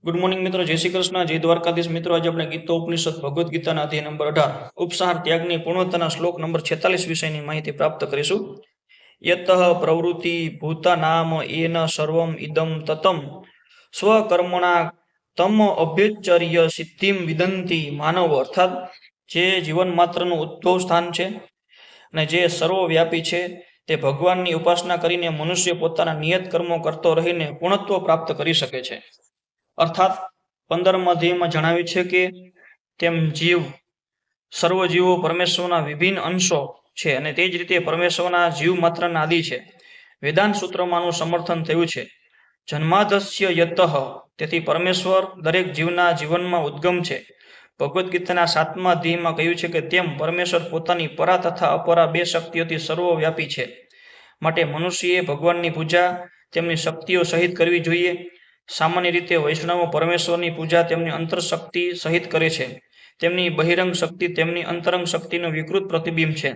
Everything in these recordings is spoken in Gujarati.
ગુડ મોર્નિંગ મિત્રો, જય શ્રી કૃષ્ણ, જય દ્વારકાધીશ મિત્રો। આજે આપણે ગીતોપનિષદ ભગવદ્ ગીતાના અધ્યાય નંબર 18 ઉપસાર ત્યાગની પૂર્ણતાના શ્લોક નંબર 46 વિષયની માહિતી પ્રાપ્ત કરીશું। યતઃ પ્રવૃત્તિ ભૂતાનામ એન સર્વમ ઇદમ તતમ સ્વકર્મણા તમ અભ્યચર્ય સિદ્ધિમ વિદંતી માનવ, અર્થાત જે જીવન માત્રનું ઉદ્ભવ સ્થાન છે અને જે સર્વવ્યાપી છે તે ભગવાનની ઉપાસના કરીને મનુષ્ય પોતાના નિયત કર્મો કરતો રહીને પૂર્ણત્વ પ્રાપ્ત કરી શકે છે। અર્થાત 15મા અધ્યાયમાં જણાવ્યું છે કે તેમ જીવ સર્વ જીવો પરમેશ્વરના વિભિન્ન અંશો છે અને તે જ રીતે પરમેશ્વરના જીવ માત્રના આદિ છે। વેદાંત સૂત્રમાંનું સમર્થન થયું છે જન્માદસ્ય યતઃ, તેથી પરમેશ્વર દરેક જીવના જીવનમાં ઉદ્ગમ છે। ભગવદ્ ગીતાના 7મા અધ્યાયમાં કહ્યું છે કે તેમ પરમેશ્વર પોતાની પરા તથા અપરા બે શક્તિઓથી સર્વવ્યાપી છે, માટે મનુષ્યએ ભગવાનની પૂજા તેમની શક્તિઓ સહિત કરવી જોઈએ। સામાન્ય રીતે વૈષ્ણવો પરમેશ્વરની પૂજા તેમની અંતરશક્તિ સહિત કરે છે। તેમની બહિરંગ શક્તિ તેમની અંતરંગ શક્તિનું વિકૃત પ્રતિબિંબ છે।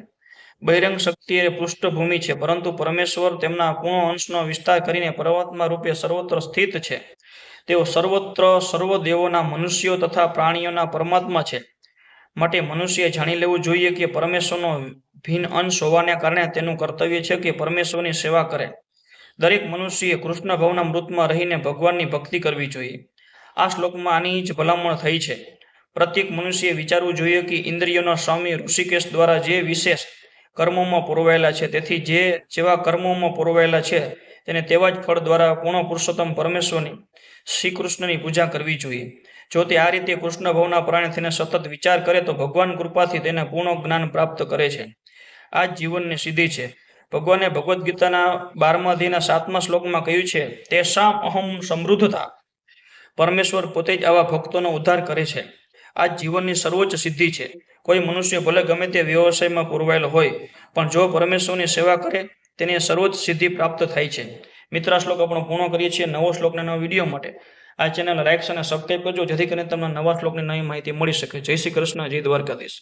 બહિરંગ શક્તિ એ પૃષ્ઠભૂમિ છે, પરંતુ પરમેશ્વર તેમના પૂર્ણ અંશનો વિસ્તાર કરીને પરમાત્મા રૂપે સર્વત્ર સ્થિત છે। તેઓ સર્વત્ર સર્વદેવોના, મનુષ્યો તથા પ્રાણીઓના પરમાત્મા છે। માટે મનુષ્યએ જાણી લેવું જોઈએ કે પરમેશ્વરનો ભિન્ન અંશ હોવાને કારણે તેનું કર્તવ્ય છે કે પરમેશ્વરની સેવા કરે। દરેક મનુષ્યએ કૃષ્ણ ભાવના મૃતમાં રહીને ભગવાનની ભક્તિ કરવી જોઈએ। આ શ્લોકમાં આની જ ભલામણ થઈ છે। પ્રત્યેક મનુષ્યએ વિચારવું જોઈએ કે ઇન્દ્રિયોના સ્વામી ઋષિકેશ દ્વારા જે વિશેષ કર્મોમાં પુરવાયેલા છે, તેથી જેવા કર્મોમાં પુરવાયેલા છે તેને તેવા જ ફળ દ્વારા પૂર્ણ પુરુષોત્તમ પરમેશ્વરની શ્રી કૃષ્ણની પૂજા કરવી જોઈએ। જો તે આ રીતે કૃષ્ણ ભાવના પ્રાણે તેને સતત વિચાર કરે તો ભગવાન કૃપાથી તેને પૂર્ણ જ્ઞાન પ્રાપ્ત કરે છે। આ જ જીવનની સિદ્ધિ છે। ભગવાને ભગવદ્ ગીતાના 12મા અધ્યાયના 7મા શ્લોકમાં કહ્યું છે તેષામ અહમ સમૃદ્ધતા, પરમેશ્વર પોતે જ આવા ભક્તોનો ઉદ્ધાર કરે છે। આ જ જીવનની સર્વોચ્ચ સિદ્ધિ છે। કોઈ મનુષ્ય ભલે ગમે તે વ્યવસાયમાં પુરવાયેલો હોય, પણ જો પરમેશ્વરની સેવા કરે તેને સર્વોચ્ચ સિદ્ધિ પ્રાપ્ત થાય છે। મિત્ર, આ શ્લોક આપણે પૂર્ણ કરીએ છીએ। નવો શ્લોકના નવા વિડીયો માટે આ ચેનલ લાઇક અને સબસ્ક્રાઈબ કરજો, જેથી કરીને તમને નવા શ્લોકની નવી માહિતી મળી શકે। જય શ્રી કૃષ્ણ, જય દ્વારકાધીશ।